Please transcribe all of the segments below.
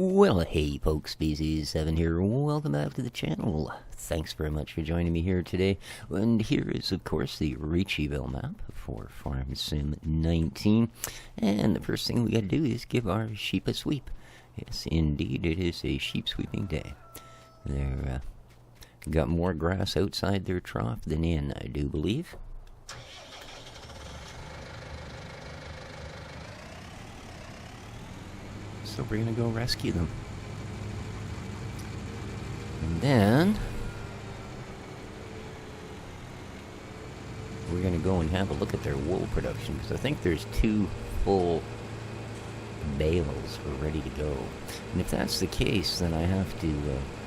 Well, hey folks, Species7 here. Welcome back to the channel. Thanks very much for joining me here today. And here is, of course, the Ricciville map for Farm Sim 19. And the first thing we got to do is give our sheep a sweep. Yes, indeed, it is a sheep sweeping day. They're got more grass outside their trough than in, I do believe. So we're going to go rescue them. And then we're going to go and have a look at their wool production, because I think there's 2 full bales ready to go. And if that's the case, then I have to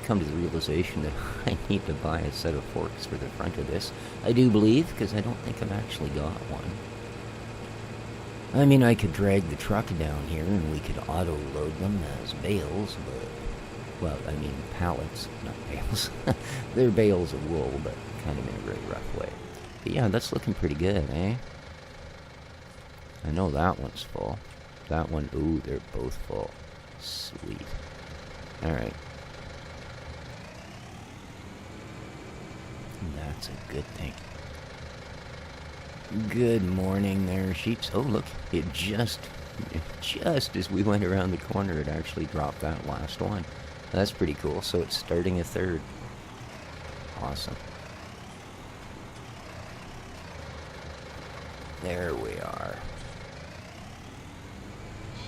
come to the realization that I need to buy a set of forks for the front of this. I do believe, because I don't think I've actually got one. I mean, I could drag the truck down here and we could auto-load them as bales, but, well, I mean pallets, not bales. They're bales of wool, but kind of in a very rough way. But yeah, that's looking pretty good, eh? I know that one's full. That one, ooh, they're both full. Sweet. Alright. That's a good thing. Good morning there, sheeps. Oh, look, it just as we went around the corner, it actually dropped that last one. That's pretty cool. So it's starting a third. Awesome. There we are.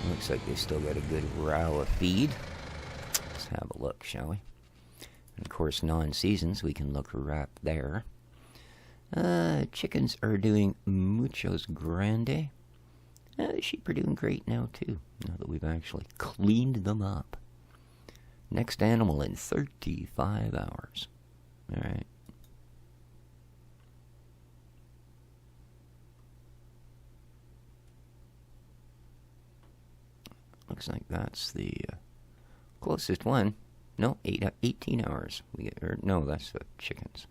Looks like they still got a good row of feed. Let's have a look, shall we? And of course, non-seasons, we can look right there. Chickens are doing muchos grande. The sheep are doing great now, too, now that we've actually cleaned them up. Next animal in 35 hours. Alright. Looks like that's the closest one. No, 18 hours. No, that's the chickens.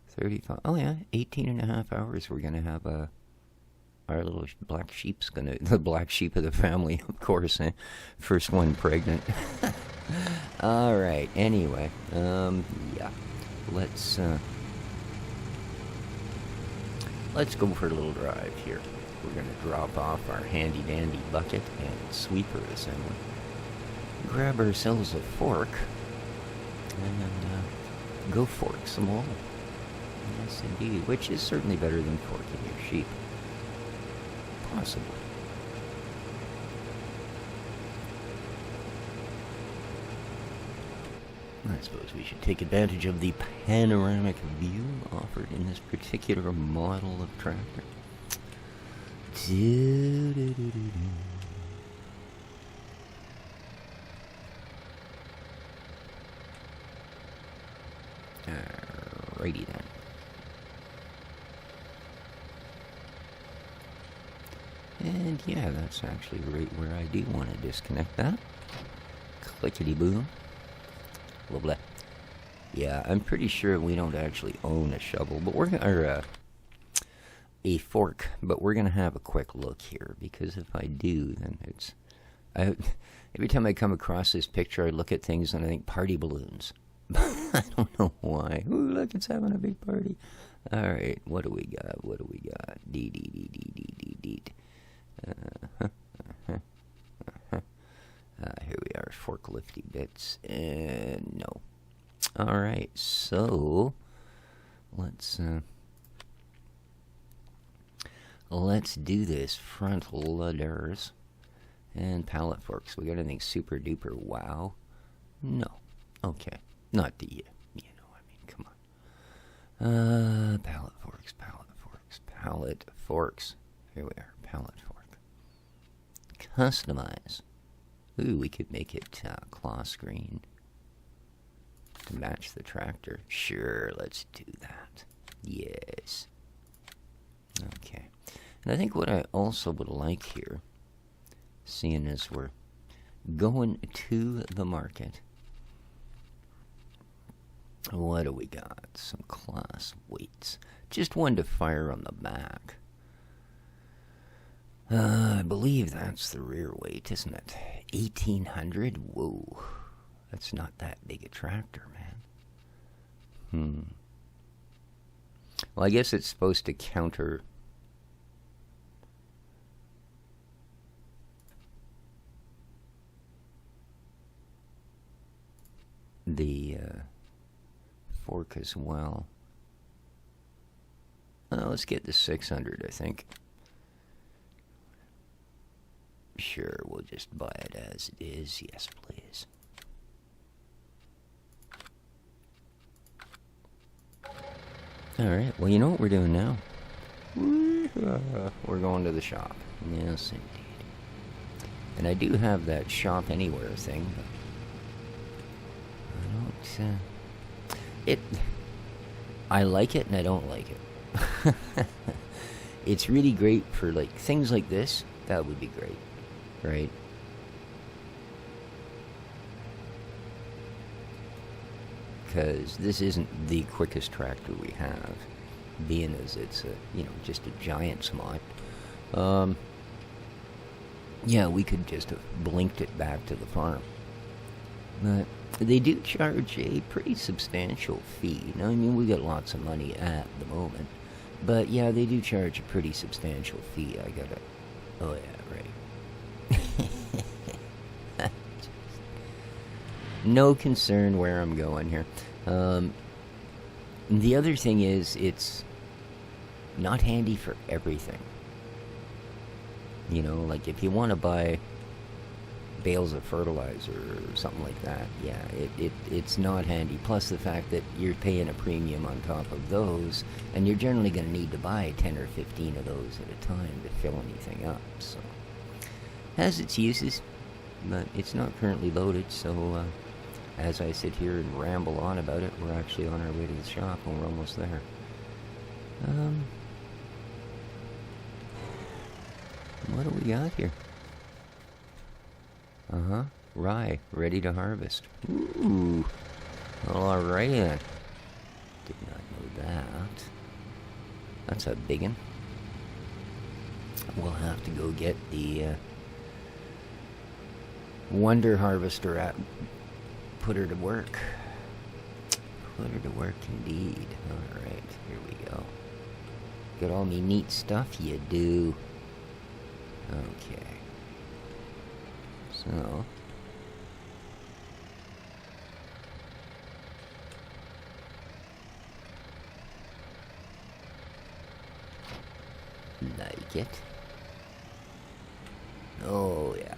35. Oh yeah, 18 and a half hours. We're gonna have our little black sheep's the black sheep of the family, of course. First one pregnant. All right. Anyway, yeah. Let's go for a little drive here. We're gonna drop off our handy dandy bucket and sweeper assembly. Grab ourselves a fork and go fork some wool. Yes, indeed. Which is certainly better than forking your sheep. Possibly. I suppose we should take advantage of the panoramic view offered in this particular model of tractor. Alrighty then. And yeah, that's actually right where I do want to disconnect that. Clickety-boom. Blah. Yeah, I'm pretty sure we don't actually own a shovel, but we're gonna, a fork, but we're gonna have a quick look here, because if I do, then it's, every time I come across this picture, I look at things and I think party balloons. I don't know why. Ooh, look, it's having a big party. Alright, what do we got? Dee. Here we are, forklifty bits, and no. Alright, so let's do this. Front loaders and pallet forks. We got anything super duper wow? No. Okay. Not the, I mean, come on. Pallet forks. Here we are, pallet fork. Customize. Ooh, we could make it cloth green to match the tractor. Sure, let's do that. Yes. Okay. And I think what I also would like here, seeing as we're going to the market, what do we got? Some class weights. Just one to fire on the back. I believe that's the rear weight, isn't it? $1,800? Whoa. That's not that big a tractor, man. Well, I guess it's supposed to counter the fork as well. Let's get the 600, I think. Sure, we'll just buy it as it is. Yes, please. Alright, well, you know what we're doing now? We're going to the shop. Yes, indeed. And I do have that shop anywhere thing, but I don't, I like it and I don't like it. It's really great for, like, things like this. That would be great, right? Because this isn't the quickest tractor we have, being as it's just a giant smot. Yeah, we could just have blinked it back to the farm. But they do charge a pretty substantial fee. Now, I mean, we got lots of money at the moment, but yeah, they do charge a pretty substantial fee. I gotta... Oh yeah, right. No concern where I'm going here. The other thing is, it's not handy for everything. You know, like if you want to buy bales of fertilizer or something like that, yeah, it's not handy. Plus the fact that you're paying a premium on top of those, and you're generally going to need to buy 10 or 15 of those at a time to fill anything up. So, has its uses, but it's not currently loaded, so as I sit here and ramble on about it, we're actually on our way to the shop and we're almost there. What do we got here? Rye, ready to harvest. Ooh. Alright then. Did not know that. That's a big one. We'll have to go get the Wonder Harvester out. Put her to work. Put her to work indeed. Alright, here we go. Got all me neat stuff? You do. Okay. So... like it. Oh, yeah.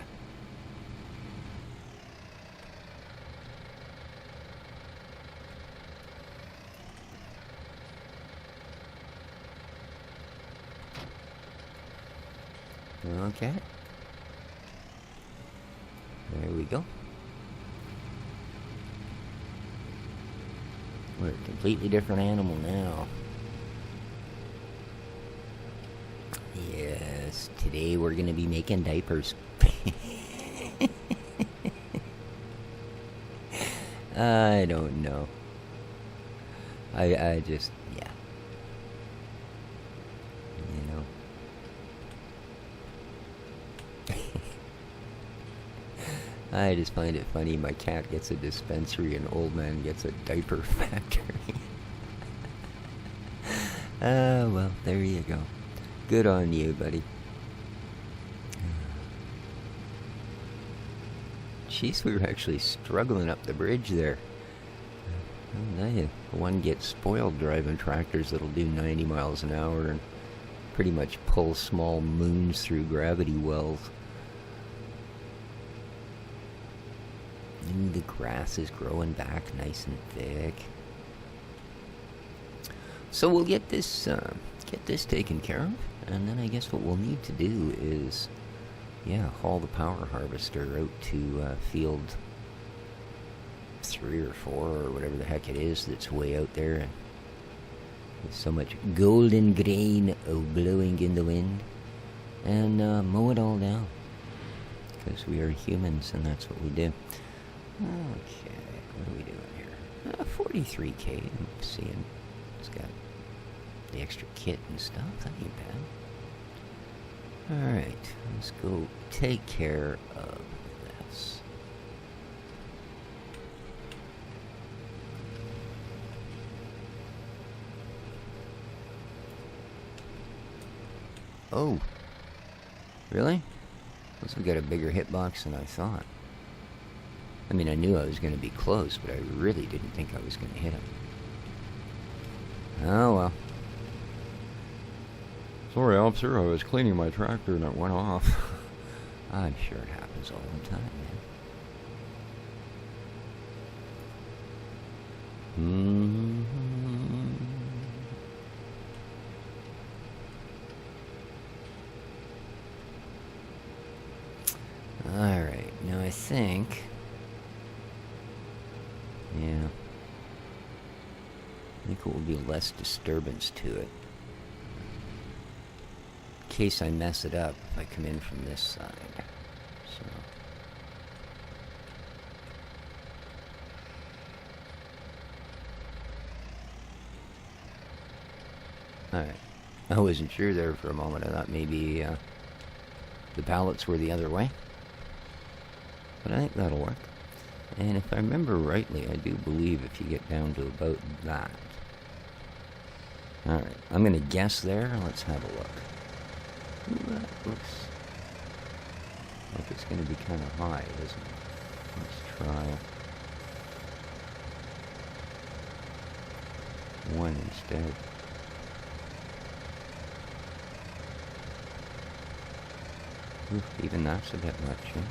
Okay. There we go. We're a completely different animal now. Yes, today we're going to be making diapers. I don't know. I just, yeah. You know. I just find it funny. My cat gets a dispensary and old man gets a diaper factory. Well, there you go. Good on you, buddy. Jeez, we were actually struggling up the bridge there. One gets spoiled driving tractors that'll do 90 miles an hour and pretty much pull small moons through gravity wells. And the grass is growing back nice and thick. So we'll get this taken care of, and then I guess what we'll need to do is, yeah, haul the power harvester out to field 3 or 4 or whatever the heck it is that's way out there, and with so much golden grain blowing in the wind, and mow it all down, because we are humans and that's what we do. Okay, what are we doing here? 43k, I'm seeing. It's got the extra kit and stuff. That ain't bad. Alright, let's go take care of Yes. Oh. Really? Looks like we got a bigger hitbox than I thought. I mean, I knew I was going to be close, but I really didn't think I was going to hit him. Oh, well. Sorry, officer. I was cleaning my tractor and it went off. I'm sure it happens all the time, man. Alright, now I think... Yeah. I think it will be less disturbance to it. In case I mess it up, if I come in from this side. So. Alright. I wasn't sure there for a moment. I thought maybe the pallets were the other way. But I think that'll work. And if I remember rightly, I do believe if you get down to about that. Alright, I'm going to guess there. Let's have a look. Ooh, that looks like it's going to be kind of high, isn't it? Let's try one instead. Ooh, even that's a bit much, huh?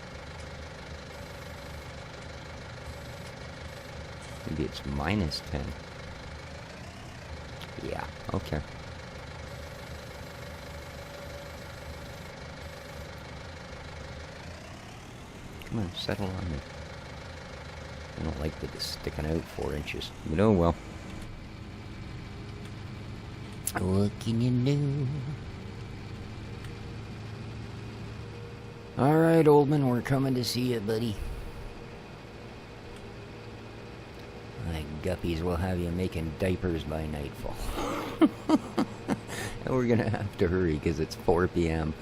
Maybe it's minus 10. Yeah, okay. Come on, settle on me. I don't like that it's sticking out 4 inches. But oh well. What can you do? Alright, old man, we're coming to see you, buddy. My guppies will have you making diapers by nightfall. And we're gonna have to hurry because it's 4 p.m.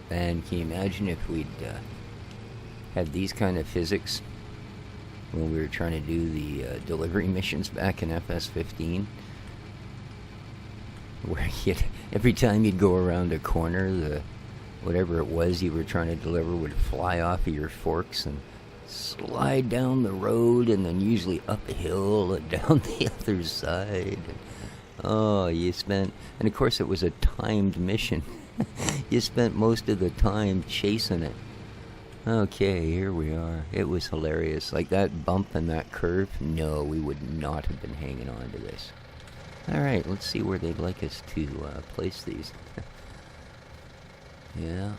And can you imagine if we'd had these kind of physics when we were trying to do the delivery missions back in FS15? Where every time you'd go around a corner, whatever it was you were trying to deliver would fly off of your forks and slide down the road, and then usually up a hill and down the other side. Oh, you spent... And of course it was a timed mission. You spent most of the time chasing it. Okay, here we are. It was hilarious. Like that bump and that curve, no, we would not have been hanging on to this. Alright, let's see where they'd like us to place these. Yeah.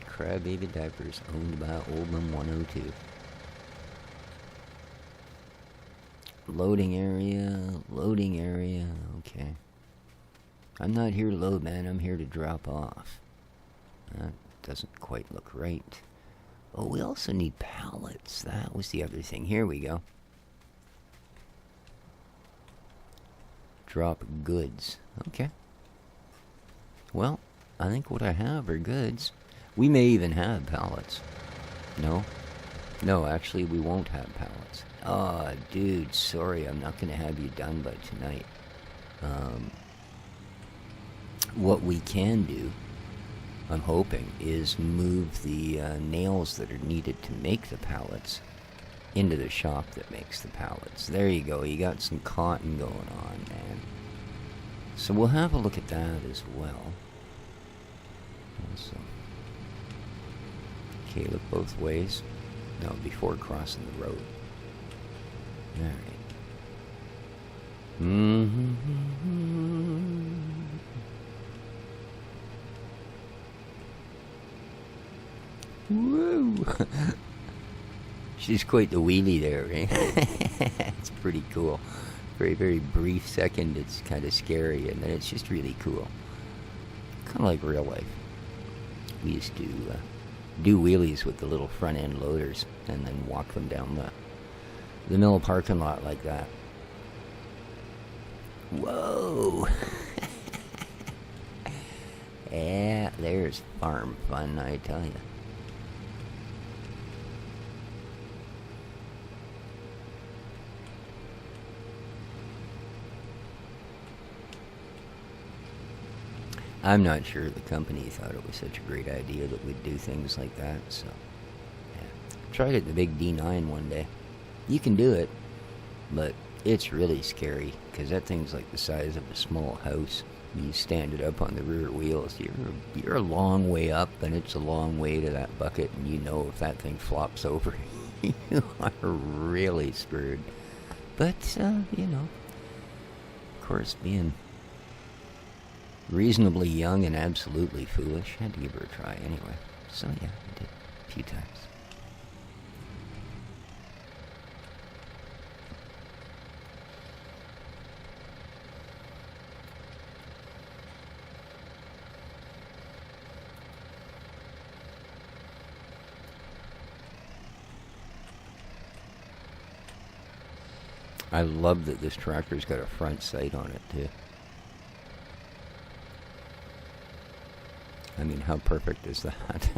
Crab Baby Diapers, owned by Oldman 102. Loading area, okay. I'm not here to load, man. I'm here to drop off. That doesn't quite look right. Oh, we also need pallets. That was the other thing. Here we go. Drop goods. Okay. Well, I think what I have are goods. We may even have pallets. No? No, actually, we won't have pallets. Oh, dude, sorry. I'm not going to have you done by tonight. What we can do, I'm hoping, is move the nails that are needed to make the pallets into the shop that makes the pallets. There you go. You got some cotton going on, man. So we'll have a look at that as well. Awesome. Okay, look both ways. No, before crossing the road. Alright. Woo! She's quite the wheelie there, right? It's pretty cool. For a very brief second, it's kind of scary, and then it's just really cool. Kind of like real life. We used to do wheelies with the little front end loaders, and then walk them down the mill parking lot like that. Whoa! Yeah, there's farm fun, I tell you. I'm not sure the company thought it was such a great idea that we'd do things like that, so yeah. Tried it the big D9 one day. You can do it, but it's really scary, because that thing's like the size of a small house. You stand it up on the rear wheels, you're a long way up, and it's a long way to that bucket, and you know if that thing flops over, you are really screwed. But, you know, of course, being reasonably young and absolutely foolish, I had to give her a try anyway. So yeah, I did a few times. I love that this tractor's got a front sight on it too. I mean, how perfect is that?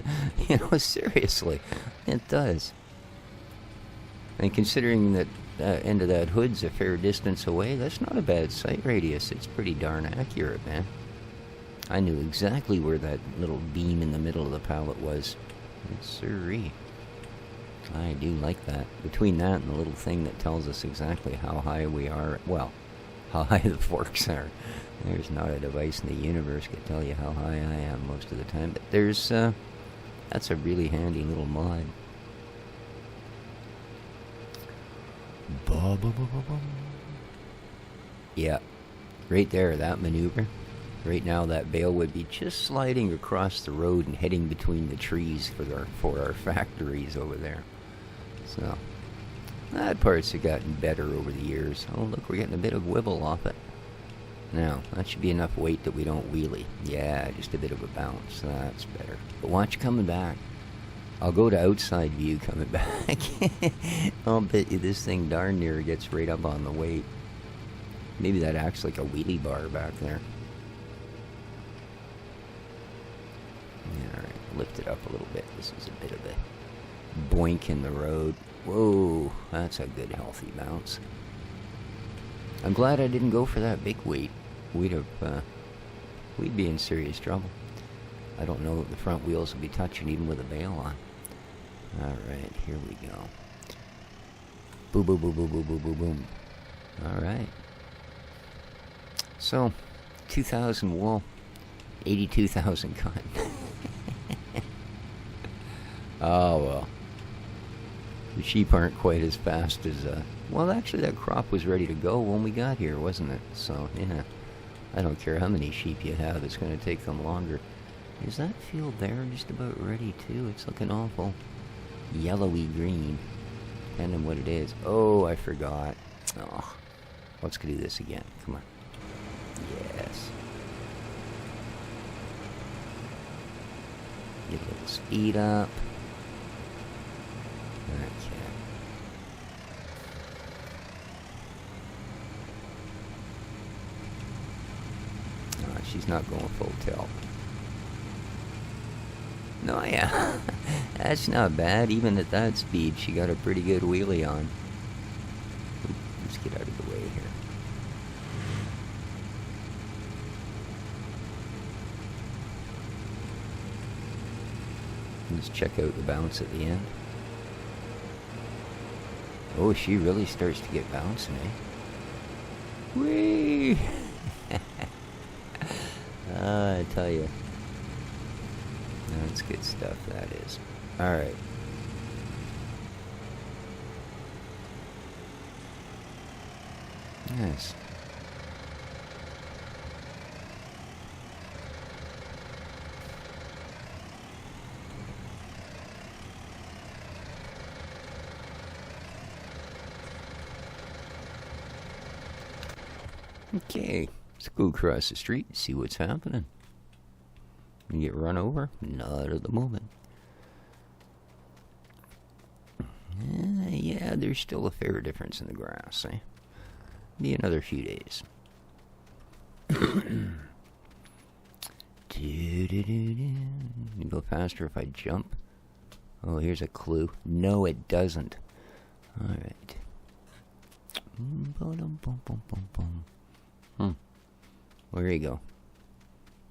You know, seriously, it does. And considering that the end of that hood's a fair distance away, that's not a bad sight radius. It's pretty darn accurate, man. I knew exactly where that little beam in the middle of the pallet was. Sirree. I do like that. Between that and the little thing that tells us exactly how high we are, well, how high the forks are. There's not a device in the universe could tell you how high I am most of the time, but there's, that's a really handy little mod. Yeah, right there, that maneuver. Right now, that bale would be just sliding across the road and heading between the trees for our factories over there. So, that part's gotten better over the years. Oh, look, we're getting a bit of wibble off it. Now, that should be enough weight that we don't wheelie. Yeah, just a bit of a bounce. That's better. But watch coming back. I'll go to outside view coming back. I'll bet you this thing darn near gets right up on the weight. Maybe that acts like a wheelie bar back there. Alright, lift it up a little bit. This is a bit of a boink in the road. Whoa, that's a good healthy bounce. I'm glad I didn't go for that big weight. We'd be in serious trouble. I don't know if the front wheels will be touching even with a bale on. Alright, here we go. Boom, boom, boom, boom, boom, boom, boom, boom. Alright. So, 2,000 wool, 82,000 cotton. Oh, well. The sheep aren't quite as fast as, well, actually, that crop was ready to go when we got here, wasn't it? So, yeah. I don't care how many sheep you have, it's going to take them longer. Is that field there just about ready, too? It's looking awful yellowy green. Depending on what it is. Oh, I forgot. Oh, let's do this again. Come on. Yes. Get a little speed up. Okay. Oh, she's not going full tilt. No, yeah. That's not bad. Even at that speed, she got a pretty good wheelie on. Let's get out of the way here. Let's check out the bounce at the end. Oh, she really starts to get bouncing, eh? Whee! I tell you. That's good stuff, that is. Alright. Nice. Okay, let's go across the street and see what's happening. You get run over? Not at the moment. Yeah, there's still a fair difference in the grass, eh? Be another few days. You go faster if I jump? Oh, here's a clue. No, it doesn't. Alright. Well, there you go.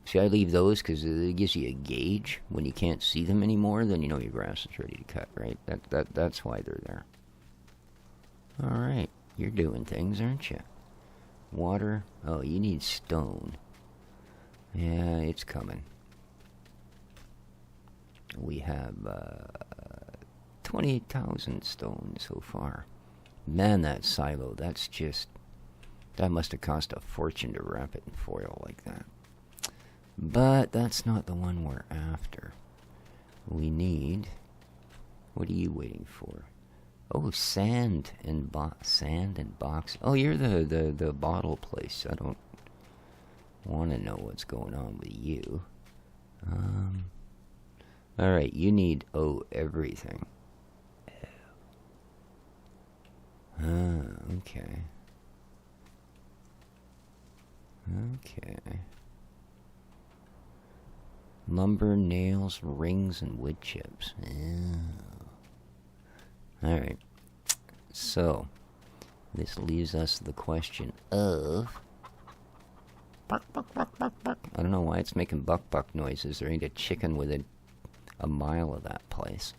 See, I leave those because it gives you a gauge. When you can't see them anymore, then you know your grass is ready to cut, right? That's why they're there. Alright. You're doing things, aren't you? Water. Oh, you need stone. Yeah, it's coming. We have 28,000 stone so far. Man, that silo, that's just... That must have cost a fortune to wrap it in foil like that. But that's not the one we're after. We need... What are you waiting for? Oh, sand and box. Oh, you're the bottle place. I don't want to know what's going on with you. Alright, you need, everything. Okay. Okay. Lumber, nails, rings, and wood chips. Alright. So, this leaves us the question of... Buck, buck, buck, buck, buck. I don't know why it's making buck, buck noises. There ain't a chicken within a mile of that place.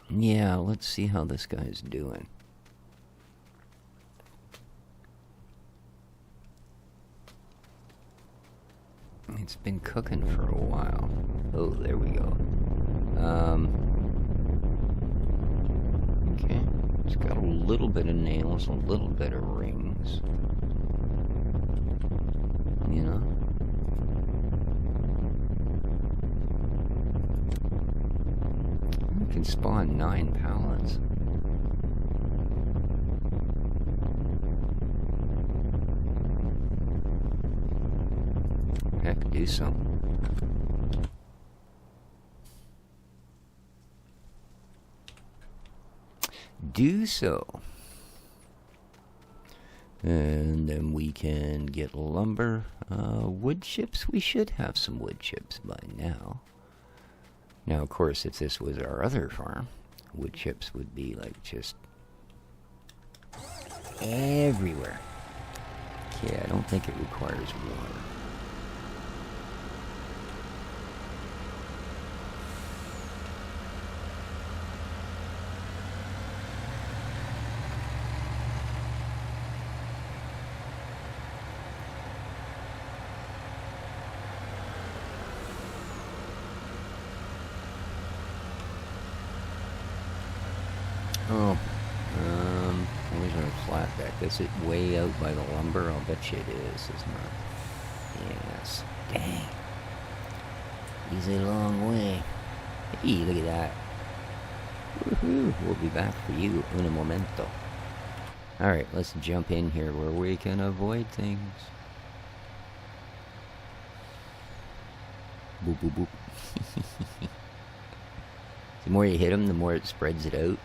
Yeah, let's see how this guy's doing. It's been cooking for a while. Oh, there we go. Okay. It's got a little bit of nails, a little bit of rings. You know? It can spawn 9 pallets. Heck, do so. Do so. And then we can get lumber. Wood chips? We should have some wood chips by now. Now, of course, if this was our other farm, wood chips would be, like, just everywhere. Okay, I don't think it requires water. Oh, where's our flat deck? Is it way out by the lumber? I'll bet you it is, isn't it? Yes. Dang. He's a long way. Hey, look at that. Woohoo! We'll be back for you in a momento. Alright, let's jump in here where we can avoid things. Boop, boop, boop. The more you hit them, the more it spreads it out.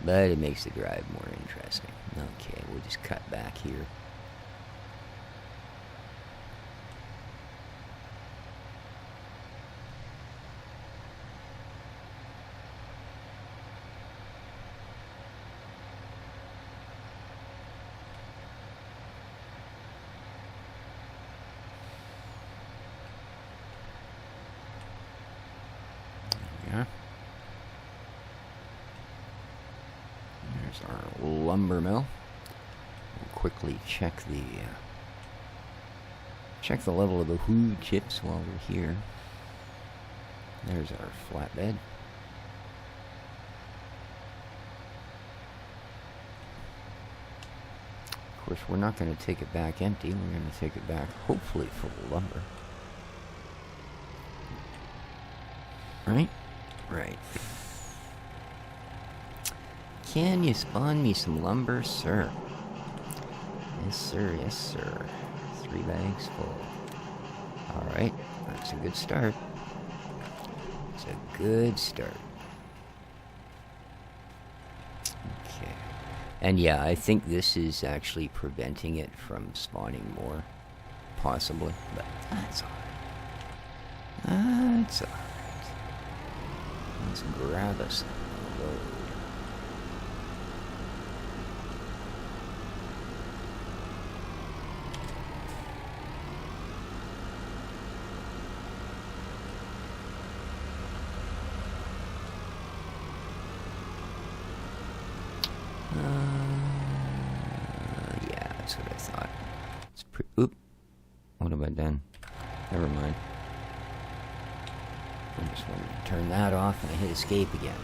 But it makes the drive more interesting. Okay, we'll just cut back here. There's our lumber mill. We'll quickly check the level of the wood chips while we're here. There's our flatbed. Of course, we're not going to take it back empty. We're going to take it back, hopefully, full of lumber. Right? Right. can you spawn me some lumber, sir? Yes, sir, yes, sir. 3 bags full. Alright, that's a good start. It's a good start. Okay. And yeah, I think this is actually preventing it from spawning more. Possibly, but that's alright. That's alright. Let's grab us a load. Yeah, that's what I thought. It's oop. What have I done? Never mind. I just wanted to turn that off and I hit escape again.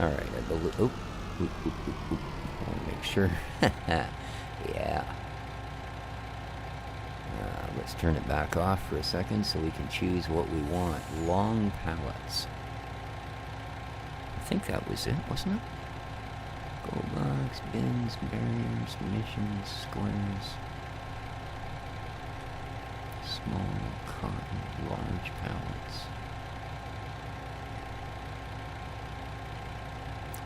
Alright, I believe. Oop. Oop, oop, oop, oop. I want to make sure. Yeah. Let's turn it back off for a second so we can choose what we want. Long pallets. I think that was it, wasn't it? Gold box, bins, barriers, missions, squares. Small cotton, large pallets.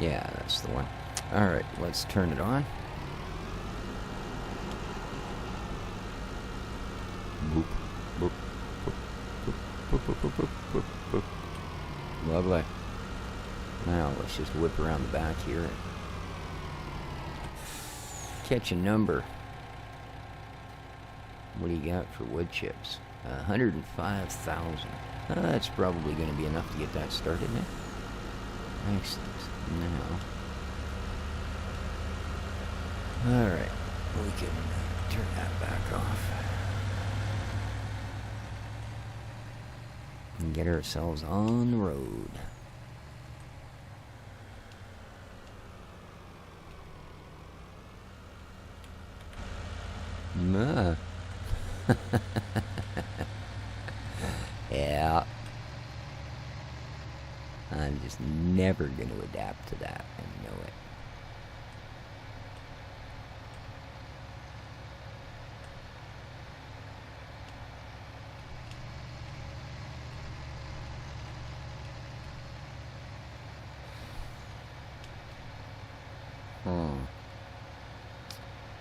Yeah, that's the one. Alright, let's turn it on. Boop, boop, boop, boop, boop, boop, boop, boop, boop, boop. Lovely. Now, let's just whip around the back here. Catch a number. What do you got for wood chips? 105,000. That's probably going to be enough to get that started now. Excellent. Now. Alright. We can turn that back off. And get ourselves on the road. Yeah. I'm just never going to adapt to that. I know it.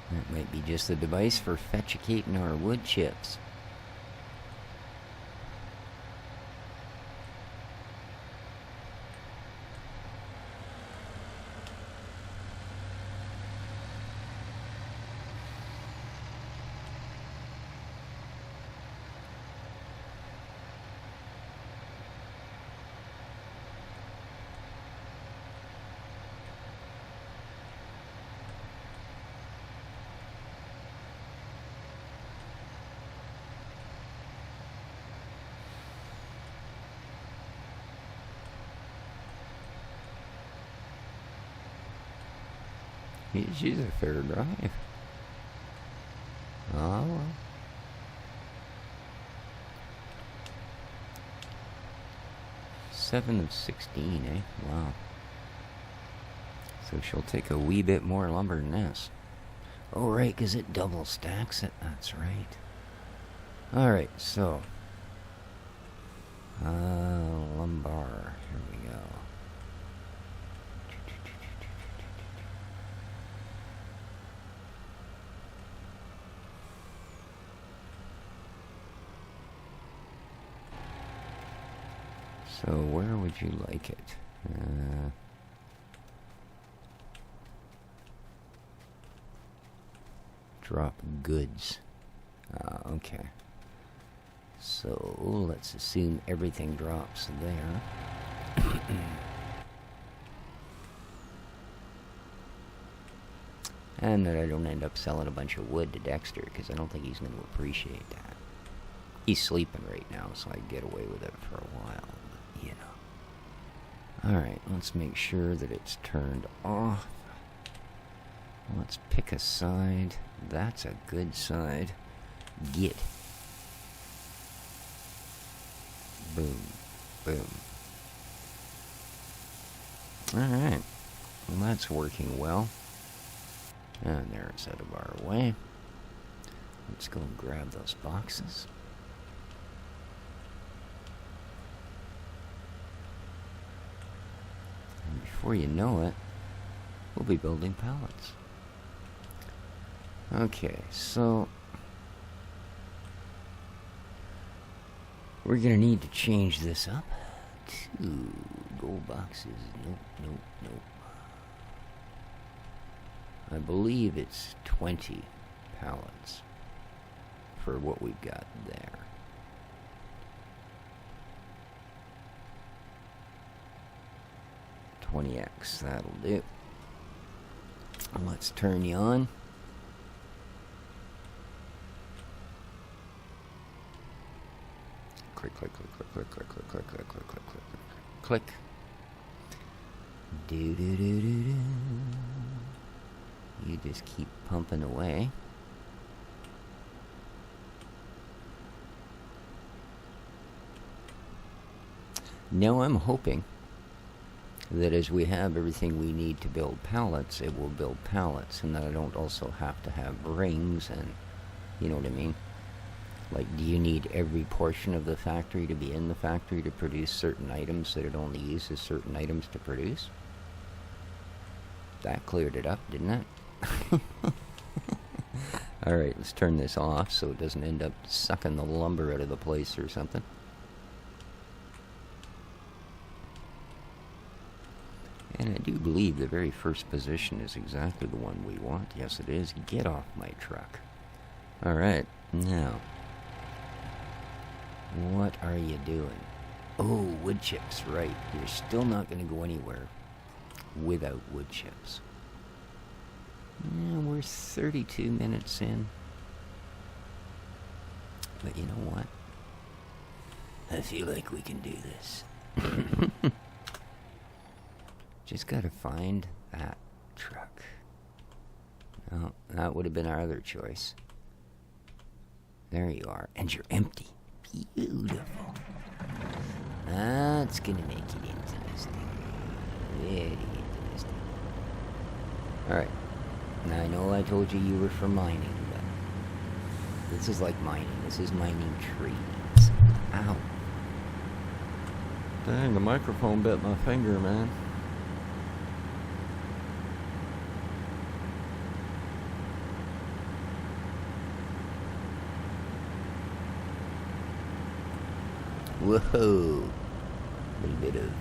That might be just the device for fetchicating our wood chips. She's a fair drive. Oh, well. Seven of 16, eh? Wow. So she'll take a wee bit more lumber than this. Oh, right, because it double stacks it. That's right. Alright, so. Lumbar. Here we go. So where would you like it? Drop goods. Okay. So let's assume everything drops there. And that I don't end up selling a bunch of wood to Dexter, because I don't think he's going to appreciate that. He's sleeping right now, so I can get away with it for a while. You know. Alright, let's make sure that it's turned off. Let's pick a side. That's a good side. Get. Boom. Boom. Alright. Well, that's working well. And there it's out of our way. Let's go and grab those boxes. And before you know it, we'll be building pallets. Okay, so we're gonna need to change this up to gold boxes. Nope. I believe it's 20 pallets for what we've got there. $20X, that'll do. Let's turn you on. Click. Do. You just keep pumping away. Now I'm hoping that as we have everything we need to build pallets, it will build pallets, and that I don't also have to have rings and, you know what I mean? Like, do you need every portion of the factory to be in the factory to produce certain items that it only uses certain items to produce? That cleared it up, didn't it? Alright, let's turn this off so it doesn't end up sucking the lumber out of the place or something. And I do believe the very first position is exactly the one we want. Yes, it is. Get off my truck. Alright, now, what are you doing? Oh, wood chips, right. You're still not going to go anywhere without wood chips. Yeah, we're 32 minutes in. But you know what? I feel like we can do this. Just gotta find that truck. Oh, that would have been our other choice. There you are. And you're empty. Beautiful. That's gonna make it interesting. Very interesting. Alright. Now, I know I told you you were for mining, but this is like mining. This is mining trees. Ow. Dang, the microphone bit my finger, man. Whoa. A little bit of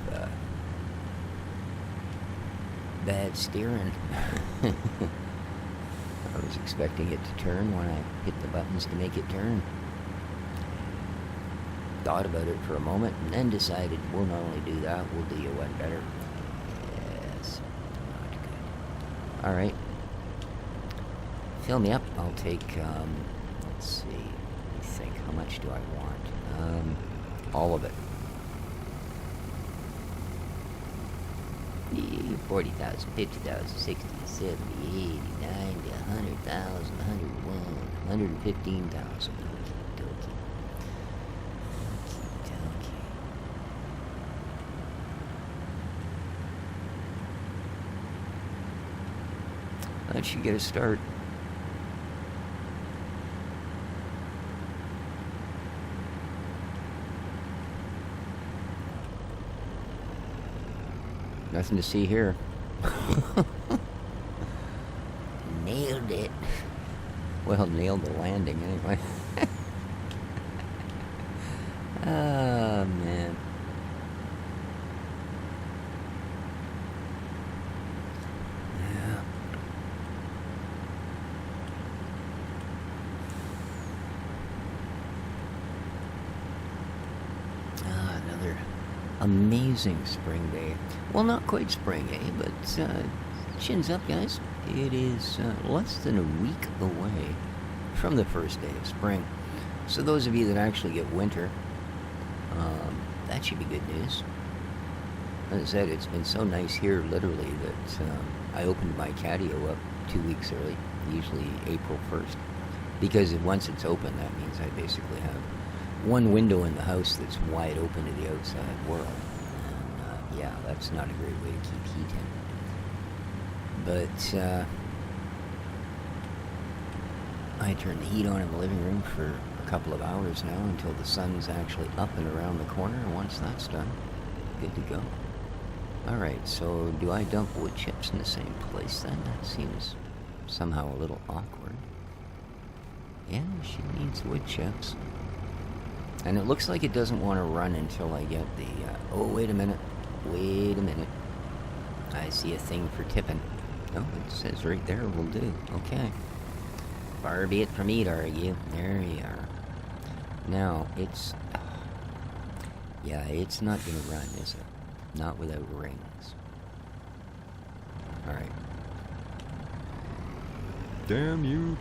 bad steering. I was expecting it to turn when I hit the buttons to make it turn. Thought about it for a moment and then decided we'll not only do that, we'll do you one better. Yes, not good. Alright. Fill me up. I'll take, let's see. Let me think. How much do I want? All of it. 40,000, 50,000, 60, 70, 80, 90, 100,000, 101, 115,000. That should get a start. Nothing to see here. Nailed it. Well, nailed the landing anyway. Oh, man. Yeah. Another amazing spring day. Well, not quite spring, but chins up, guys. It is less than a week away from the first day of spring. So those of you that actually get winter, that should be good news. As I said, it's been so nice here, literally, that I opened my catio up 2 weeks early, usually April 1st. Because once it's open, that means I basically have one window in the house that's wide open to the outside world. And, yeah, that's not a great way to keep heat in. But, I turned the heat on in the living room for a couple of hours now until the sun's actually up and around the corner, and once that's done, good to go. Alright, so do I dump wood chips in the same place then? That seems somehow a little awkward. Yeah, she needs wood chips. And it looks like it doesn't want to run until I get the... oh, wait a minute. Wait a minute. I see a thing for tipping. Oh, it says right there will do. Okay. Far be it from me to argue. There you are. Now, it's... yeah, it's not going to run, is it? Not without rings. Alright. Damn you.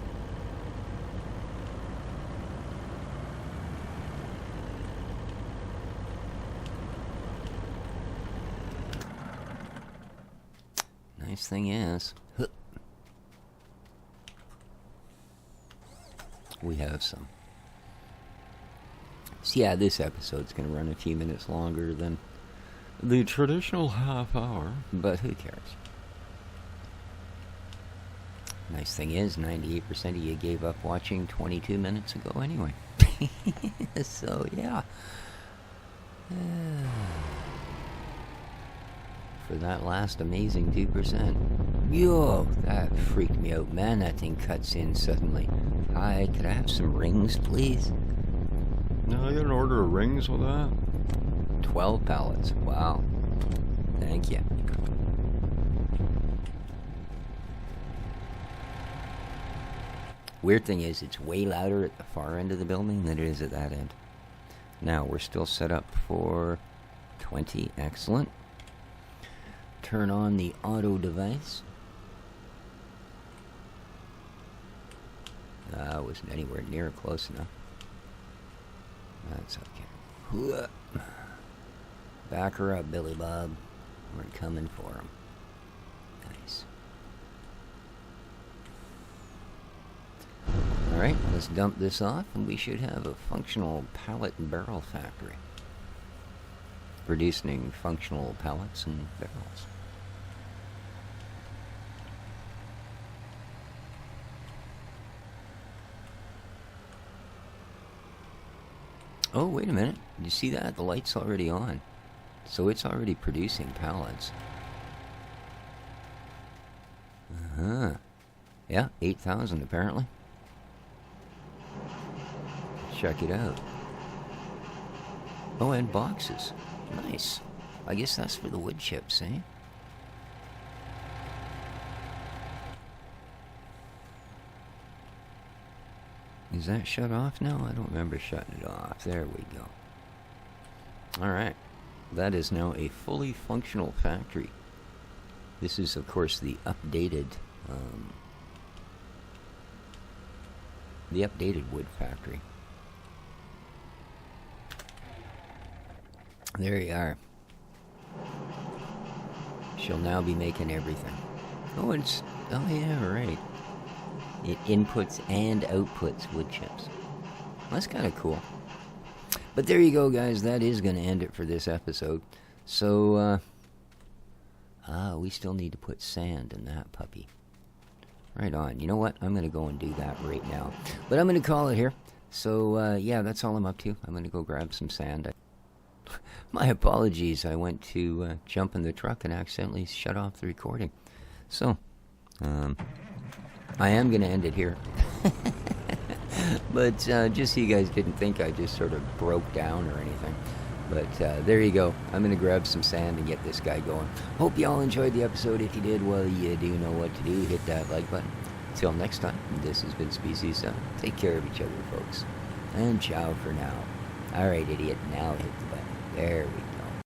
Nice thing is, we have some. So yeah, this episode's going to run a few minutes longer than the traditional half hour, but who cares? Nice thing is, 98% of you gave up watching 22 minutes ago anyway. So, yeah. For that last amazing 2%. Yo, that freaked me out, man. That thing cuts in suddenly. Hi, could I have some rings, please? Now I got an order of rings with that. 12 pallets. Wow. Thank you. Weird thing is, it's way louder at the far end of the building than it is at that end. Now, we're still set up for 20. Excellent. Turn on the auto device. Wasn't anywhere near close enough. That's okay. Back her up, Billy Bob. We're coming for him. Nice. Alright, let's dump this off, and we should have a functional pallet and barrel factory. Producing functional pallets and barrels. Oh, wait a minute. Did you see that? The light's already on. So it's already producing pallets. Uh-huh. Yeah, 8,000 apparently. Check it out. Oh, and boxes. Nice. I guess that's for the wood chips, eh? Is that shut off now? I don't remember shutting it off. There we go. Alright. That is now a fully functional factory. This is, of course, the updated wood factory. There you are. She'll now be making everything. Oh, yeah, right. It inputs and outputs wood chips. That's kind of cool. But there you go, guys. That is going to end it for this episode. So, we still need to put sand in that puppy. Right on. You know what? I'm going to go and do that right now. But I'm going to call it here. So, yeah, that's all I'm up to. I'm going to go grab some sand. My apologies. I went to jump in the truck and accidentally shut off the recording. So, I am going to end it here. But just so you guys didn't think I just sort of broke down or anything. But there you go. I'm going to grab some sand and get this guy going. Hope you all enjoyed the episode. If you did, well, you do know what to do. Hit that like button. Till next time, this has been Species Up. Take care of each other, folks. And ciao for now. Alright, idiot. Now hit the button. There we go.